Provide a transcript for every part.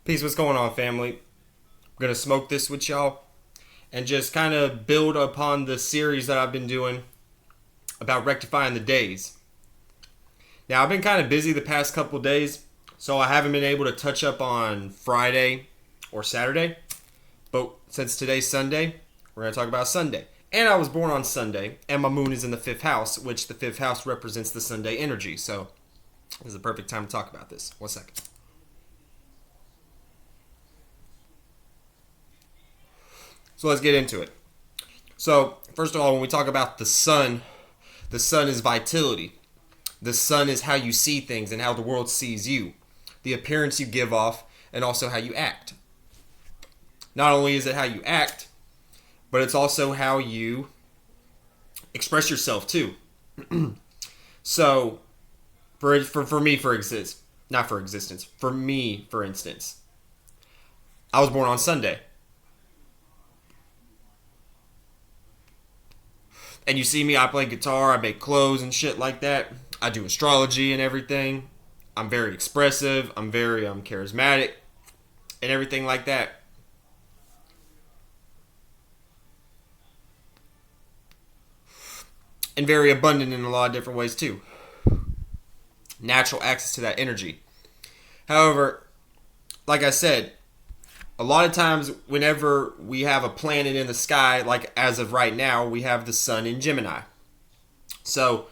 Peace, what's going on, family? I'm gonna smoke this with y'all and just kind of build upon the series that I've been doing about rectifying the days. Now, I've been kind of busy the past couple days, so I haven't been able to touch up on Friday or Saturday. But since today's Sunday, we're gonna talk about Sunday. And I was born on Sunday, and my moon is in the fifth house, which the fifth house represents the Sunday energy. So, this is a perfect time to talk about this. 1 second. So let's get into it. So, first of all, when we talk about the sun is vitality. The sun is how you see things and how the world sees you. The appearance you give off and also how you act. Not only is it how you act, but it's also how you express yourself too. So, for me, for instance, I was born on Sunday. And you see me, I play guitar, I make clothes and shit like that. I do astrology and everything. I'm very expressive. I'm very charismatic and everything like that. And very abundant in a lot of different ways too. Natural access to that energy. However, like I said, a lot of times whenever we have a planet in the sky, like as of right now, we have the sun in Gemini. So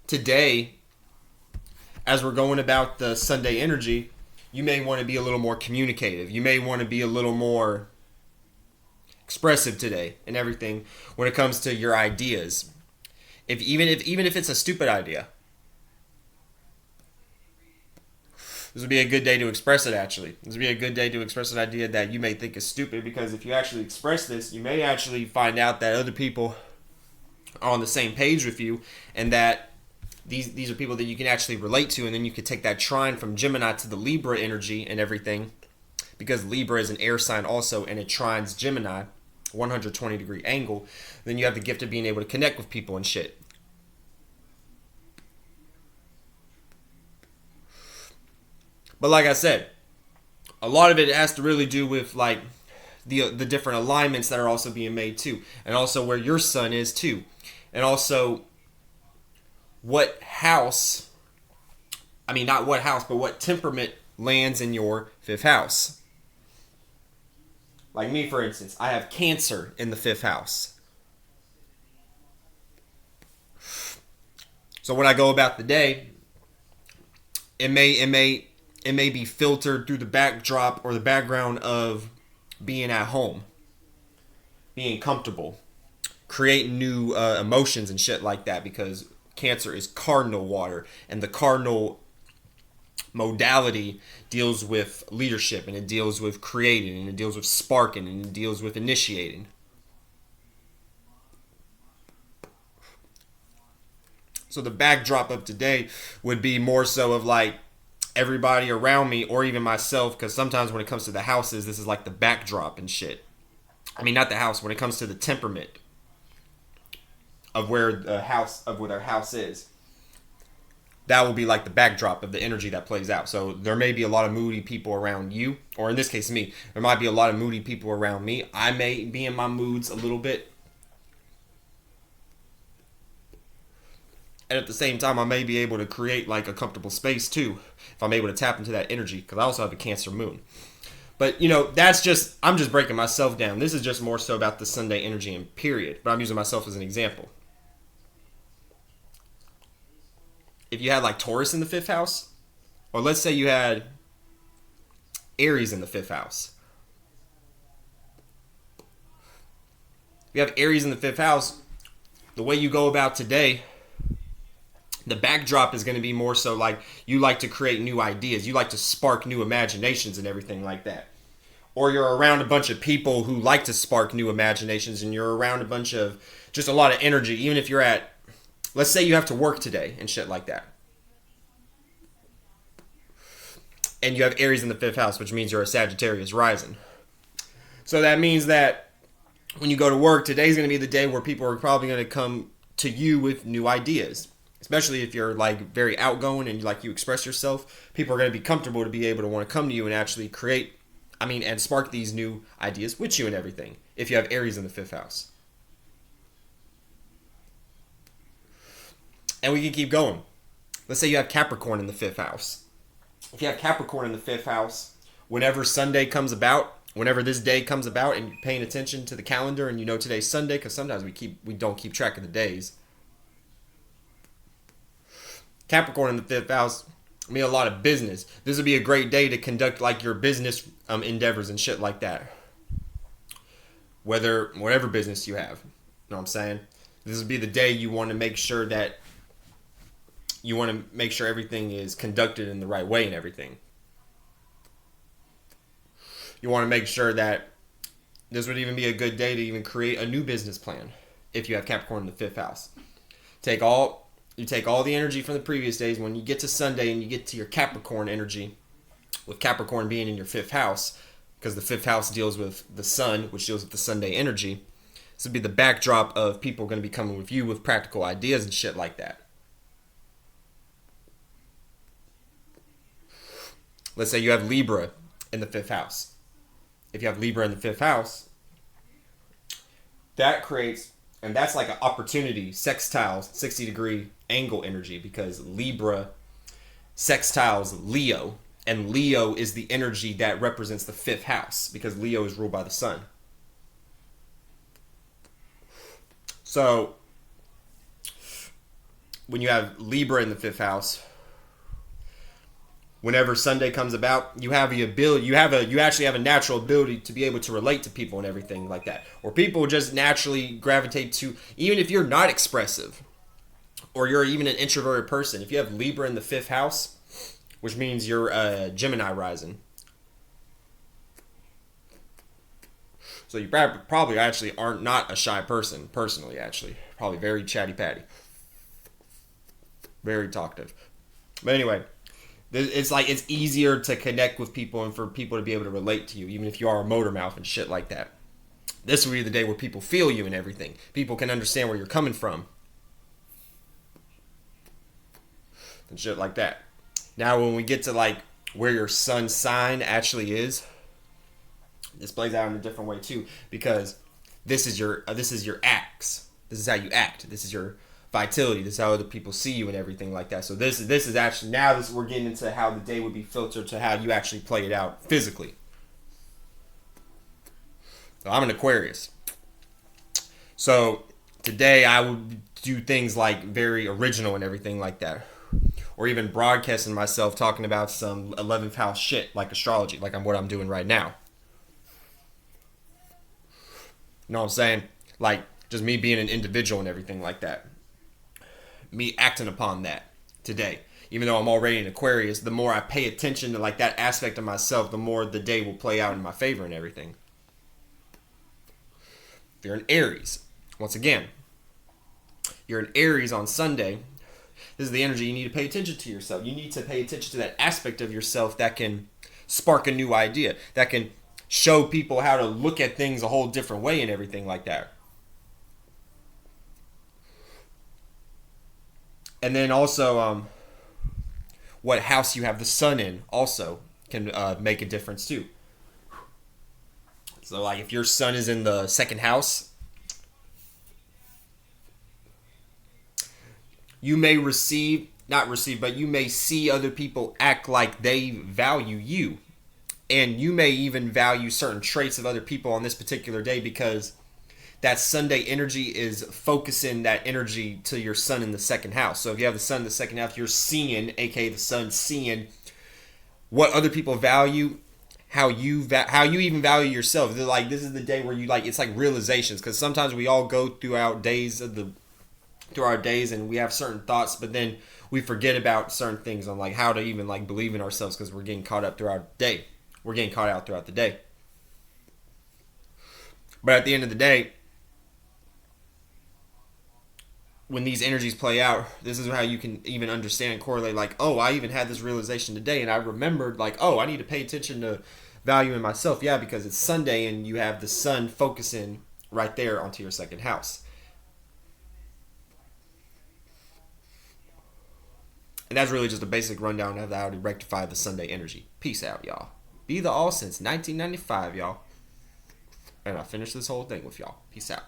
today, as we're going about the Sunday energy, you may want to be a little more communicative. You may want to be a little more expressive today and everything when it comes to your ideas. Even if it's a stupid idea. This would be a good day to express it, actually. This would be a good day to express an idea that you may think is stupid, because if you actually express this, you may actually find out that other people are on the same page with you, and that these are people that you can actually relate to, and then you could take that trine from Gemini to the Libra energy and everything, because Libra is an air sign also, and it trines Gemini, 120-degree angle. Then you have the gift of being able to connect with people and shit. But like I said, a lot of it has to really do with like the different alignments that are also being made too, and also where your sun is too, and also what house. I mean, not what house, but what temperament lands in your fifth house. Like me, for instance, I have Cancer in the fifth house. So when I go about the day, it may be filtered through the backdrop or the background of being at home, being comfortable, creating new emotions and shit like that, because Cancer is cardinal water, and the cardinal modality deals with leadership, and it deals with creating, and it deals with sparking, and it deals with initiating. So the backdrop of today would be more so of like everybody around me, or even myself, because sometimes when it comes to the houses, this is like the backdrop and shit. I mean, not the house. When it comes to the temperament of where our house is, that will be like the backdrop of the energy that plays out. So there may be a lot of moody people around you, or in this case me. There might be a lot of moody people around me. I may be in my moods a little bit. And at the same time, I may be able to create like a comfortable space too, if I'm able to tap into that energy, because I also have a Cancer moon. But I'm just breaking myself down. This is just more so about the Sunday energy and period. But I'm using myself as an example. If you had like Taurus in the fifth house, or let's say you had Aries in the fifth house. If you have Aries in the fifth house, the way you go about today, the backdrop is going to be more so like you like to create new ideas. You like to spark new imaginations and everything like that. Or you're around a bunch of people who like to spark new imaginations, and you're around a bunch of just a lot of energy. Even if you're at, let's say you have to work today and shit like that. And you have Aries in the fifth house, which means you're a Sagittarius rising. So that means that when you go to work, today's going to be the day where people are probably going to come to you with new ideas. Especially if you're like very outgoing and like you express yourself, people are going to be comfortable to be able to want to come to you and actually create and spark these new ideas with you and everything. If you have Aries in the 5th house. And we can keep going. Let's say you have Capricorn in the 5th house. If you have Capricorn in the 5th house, whenever Sunday comes about, whenever this day comes about, and you're paying attention to the calendar, and you know today's Sunday, because sometimes we don't keep track of the days. Capricorn in the 5th house, I mean, a lot of business. This would be a great day to conduct like your business endeavors and shit like that. Whatever business you have, you know what I'm saying? This would be the day you want to make sure that everything is conducted in the right way and everything. You want to make sure that this would even be a good day to even create a new business plan if you have Capricorn in the 5th house. You take all the energy from the previous days. When you get to Sunday and you get to your Capricorn energy, with Capricorn being in your 5th house, because the 5th house deals with the sun, which deals with the Sunday energy. This would be the backdrop of people going to be coming with you with practical ideas and shit like that. Let's say you have Libra in the 5th house. If you have Libra in the 5th house, that creates, and that's like an opportunity, sextiles, 60-degree angle energy, because Libra sextiles Leo, and Leo is the energy that represents the 5th house, because Leo is ruled by the sun. So, when you have Libra in the 5th house, whenever Sunday comes about, you have the ability, you actually have a natural ability to be able to relate to people and everything like that. Or people just naturally gravitate to, even if you're not expressive, or you're even an introverted person, if you have Libra in the 5th house, which means you're a Gemini rising. So you probably actually aren't not a shy person, personally, actually. Probably very chatty-patty. Very talkative. But anyway, it's like it's easier to connect with people and for people to be able to relate to you, even if you are a motor mouth and shit like that. This will be the day where people feel you and everything. People can understand where you're coming from. And shit like that. Now when we get to like where your sun sign actually is, this plays out in a different way too, because this is your acts. This is how you act. This is your vitality. This is how other people see you and everything like that. So this is actually, now we're getting into how the day would be filtered to how you actually play it out physically. So I'm an Aquarius. So today I would do things like very original and everything like that. Or even broadcasting myself talking about some 11th house shit like astrology, like what I'm doing right now. You know what I'm saying? Like just me being an individual and everything like that. Me acting upon that today. Even though I'm already an Aquarius, the more I pay attention to like that aspect of myself, the more the day will play out in my favor and everything. If you're an Aries, once again, you're an Aries on Sunday, this is the energy you need to pay attention to yourself. You need to pay attention to that aspect of yourself that can spark a new idea, that can show people how to look at things a whole different way and everything like that. And then also, what house you have the sun in also can make a difference too. So like if your sun is in the 2nd house, you may but you may see other people act like they value you. And you may even value certain traits of other people on this particular day because that Sunday energy is focusing that energy to your sun in the 2nd house. So if you have the sun in the 2nd house, you're seeing, aka the sun seeing what other people value, how you even value yourself. They're like, this is the day where you like, it's like realizations, because sometimes we all go through our days and we have certain thoughts, but then we forget about certain things on like how to even like believe in ourselves because we're getting caught up throughout the day. We're getting caught out throughout the day. But at the end of the day, when these energies play out, this is how you can even understand and correlate like, oh, I even had this realization today and I remembered like, oh, I need to pay attention to value in myself. Yeah, because it's Sunday and you have the sun focusing right there onto your 2nd house. And that's really just a basic rundown of how to rectify the Sunday energy. Peace out, y'all. BeTheAll since 1995, y'all. And I finished this whole thing with y'all. Peace out.